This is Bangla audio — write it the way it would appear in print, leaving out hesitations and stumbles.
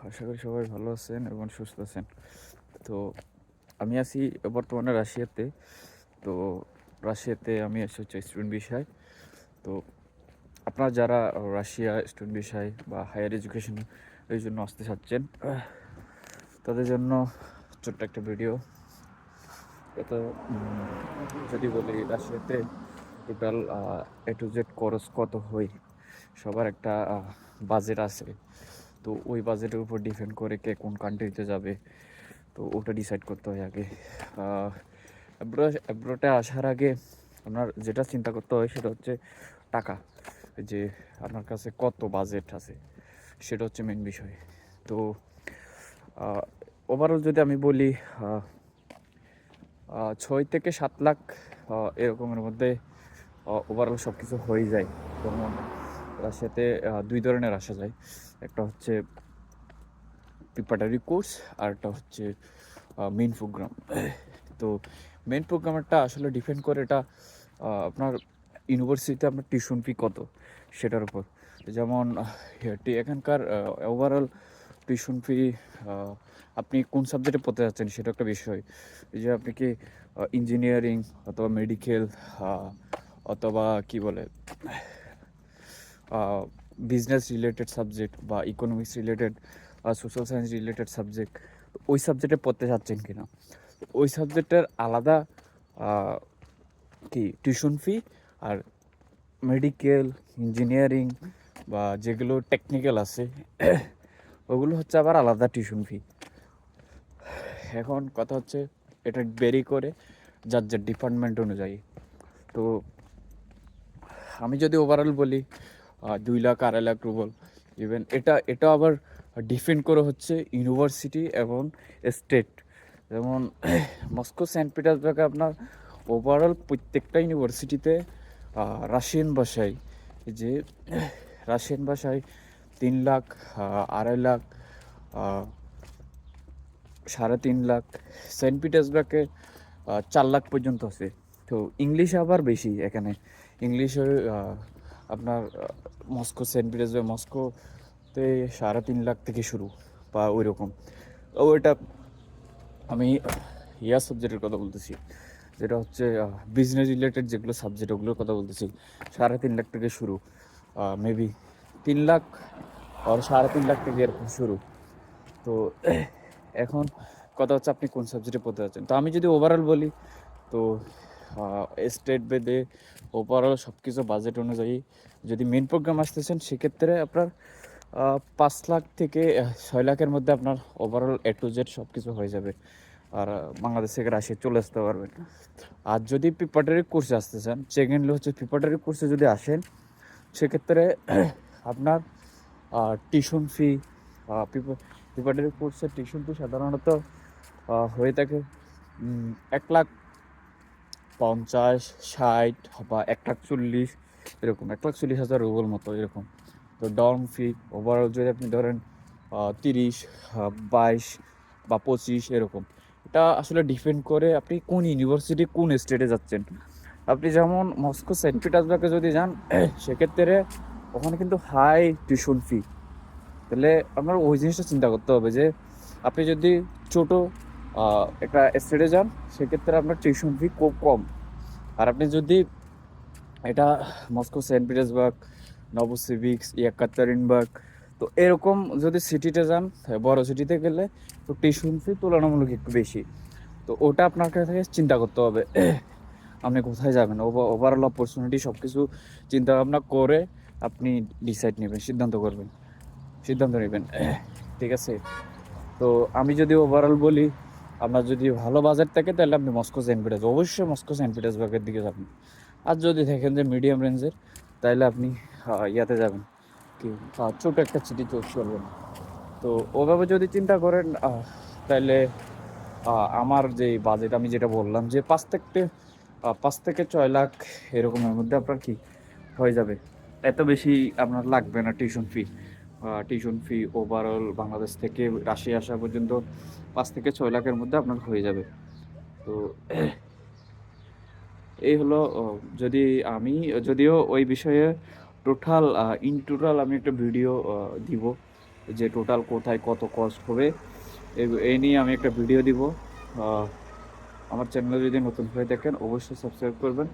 আশা করি সবাই ভালো আছেন এবং সুস্থ আছেন। তো আমি আছি বর্তমানে রাশিয়াতে। তো রাশিয়াতে আমি আছি হচ্ছে স্টুডেন্ট ভিসায়। তো আপনারা যারা রাশিয়া স্টুডেন্ট ভিসায় বা হায়ার এডুকেশন এর জন্য আসতে চাচ্ছেন, তাদের জন্য ছোট্ট একটা ভিডিও। এটা যদি বলি রাশিয়াতে টোটাল এ টু জেড খরচ কত হয়, সবার একটা বাজেট আছে। তো ওই বাজেটের উপর ডিপেন্ড করে কে কোন কান্ট্রিতে যাবে, তো ওটা ডিসাইড করতে হয় আগে। অ্যাব্রোডে আসার আগে আপনার যেটা চিন্তা করতে হয় সেটা হচ্ছে টাকা, যে আপনার কাছে কত বাজেট আছে, সেটা হচ্ছে মেন বিষয়। তো ওভারঅল যদি আমি বলি 6 থেকে 7 লাখ এরকমের মধ্যে ওভারঅল সব কিছু হয়ে যায়। যেমন রাশিয়াতে 2 ধরনের আসা যায়, একটা হচ্ছে প্রিপারেটরি কোর্স আর একটা হচ্ছে মেইন প্রোগ্রাম। তো মেইন প্রোগ্রামেরটা আসলে ডিপেন্ড করে এটা আপনার ইউনিভার্সিটিতে আপনার টিউশন ফি কত সেটার উপর। যেমন এখানকার ওভারঅল টিউশন ফি, আপনি কোন সাবজেক্টে পড়তে যাচ্ছেন সেটা একটা বিষয়। এই যে আপনি কি ইঞ্জিনিয়ারিং অথবা মেডিকেল অথবা কি বলে বিজনেস রিলেটেড সাবজেক্ট বা economics related social science related subject, ওই সাবজেক্টে পড়তে চাচ্ছেন কিনা, ওই সাবজেক্টের আলাদা কি টিউশন ফি। আর মেডিকেল, ইঞ্জিনিয়ারিং বা যেগুলো টেকনিক্যাল আছে ওগুলো হচ্ছে আবার আলাদা টিউশন ফি। এখন কথা হচ্ছে এটা বেরি করে যার যার ডিপার্টমেন্ট অনুযায়ী। তো আমি যদি ওভারঅল বলি 2 লাখ 2.5 লাখ রুবল। ইভেন এটা আবার ডিপেন্ড করে হচ্ছে ইউনিভার্সিটি এবং স্টেট। যেমন মস্কো সেন্ট পিটার্সবার্গে আপনার ওভারঅল প্রত্যেকটা ইউনিভার্সিটিতে রাশিয়ান ভাষায়, যে রাশিয়ান ভাষায় 3 লাখ, 2.5 লাখ, 3.5 লাখ। সেন্ট পিটার্সবার্গে 4 লাখ পর্যন্ত আছে। তো ইংলিশ আবার বেশি এখানে। ইংলিশে আপনার মস্কো সেন্ট পিটার্সবার্গ মস্কোতে 3.5 লাখ থেকে শুরু বা ওই রকম। ওইটা আমি সাবজেক্টের কথা বলতেছি, যেটা হচ্ছে বিজনেস রিলেটেড যেগুলো সাবজেক্ট ওগুলোর কথা বলতেছি। 3.5 লাখ থেকে শুরু, মেবি 3 লাখ আর 3.5 লাখ থেকে এরকম শুরু। তো এখন কথা হচ্ছে আপনি কোন সাবজেক্টে পড়তে যাচ্ছেন। তো আমি যদি ওভারঅল বলি, তো স্টেট বেদে ওভারঅল সব কিছু বাজেট অনুযায়ী যদি মেন প্রোগ্রাম আসতেছেন, সেক্ষেত্রে আপনার 5 লাখ থেকে 6 লাখের মধ্যে আপনার ওভারঅল এ টু জেড সব কিছু হয়ে যাবে। আর বাংলাদেশ থেকে রাশিয়া চলে আসতে পারবেন। আর যদি প্রিপারেটরি কোর্সে আসতে চান, সেকেন্ডলি হচ্ছে প্রিপারেটরি কোর্সে যদি আসেন, সেক্ষেত্রে আপনার টিউশন ফি, প্রিপারেটরি কোর্সের টিউশন ফি সাধারণত হয়ে থাকে 1,50,000, 60 বা 1,40,000 এরকম, 1,40,000 রুবল মতো এরকম। তো ডর্ম ফি ওভারঅল যদি আপনি ধরেন 30, 22 বা 25 এরকম। এটা আসলে ডিপেন্ড করে আপনি কোন ইউনিভার্সিটি কোন স্টেটে যাচ্ছেন। আপনি যেমন মস্কো সেন্ট পিটার্সবার্গে যদি যান, সেক্ষেত্রে ওখানে কিন্তু হাই টিউশন ফি। তাহলে আপনার ওই জিনিসটা চিন্তা করতে হবে যে আপনি যদি ছোট একটা স্টেটে যান, সেক্ষেত্রে আপনার টিউশন ফি খুব কম। আর আপনি যদি এটা মস্কো সেন্ট পিটার্সবার্গ, নভোসিভিক্স, ইয়েকাতেরিনবার্গ, তো এরকম যদি সিটিতে যান, বড় সিটিতে গেলে তো টিউশন ফি তুলনামূলক একটু বেশি। তো ওটা আপনার কাছে চিন্তা করতে হবে আপনি কোথায় যাবেন। ওভারঅল অপরচুনিটি সব কিছু চিন্তা ভাবনা করে আপনি ডিসাইড নেবেন, সিদ্ধান্ত নেবেন। ঠিক আছে। তো আমি যদি ওভারঅল বলি, আপনার যদি ভালো বাজেট থাকে তাহলে আপনি মস্কো সেন্ট পিটার্সবার্গ, অবশ্যই মস্কো সেন্ট পিটার্সবার্গের দিকে যাবেন। আর যদি দেখেন যে মিডিয়াম রেঞ্জের, তাহলে আপনি ইয়াতে যাবেন, কি ছোটো একটা সিটি চুজ করবেন। তো ওভাবে যদি চিন্তা করেন, তাহলে আমার যে বাজেট আমি যেটা বললাম যে 5 থেকে 6 লাখ এরকমের মধ্যে আপনার কি হয়ে যাবে। এত বেশি আপনার লাগবে না টিউশন ফি ওভারঅল বাংলাদেশ থেকে রাশিয়া আসা পর্যন্ত 5 থেকে 6 লাখের মধ্যে আপনার হয়ে যাবে। তো এই হলো যদি আমি যদিও ওই বিষয়ে টোটাল ইন টোটাল আমি একটা ভিডিও দিব, যে টোটাল কোথায় কত কস্ট হবে এই নিয়ে আমি একটা ভিডিও দিব। আমার চ্যানেলে যদি নতুন হয়ে থাকেন অবশ্যই সাবস্ক্রাইব করবেন।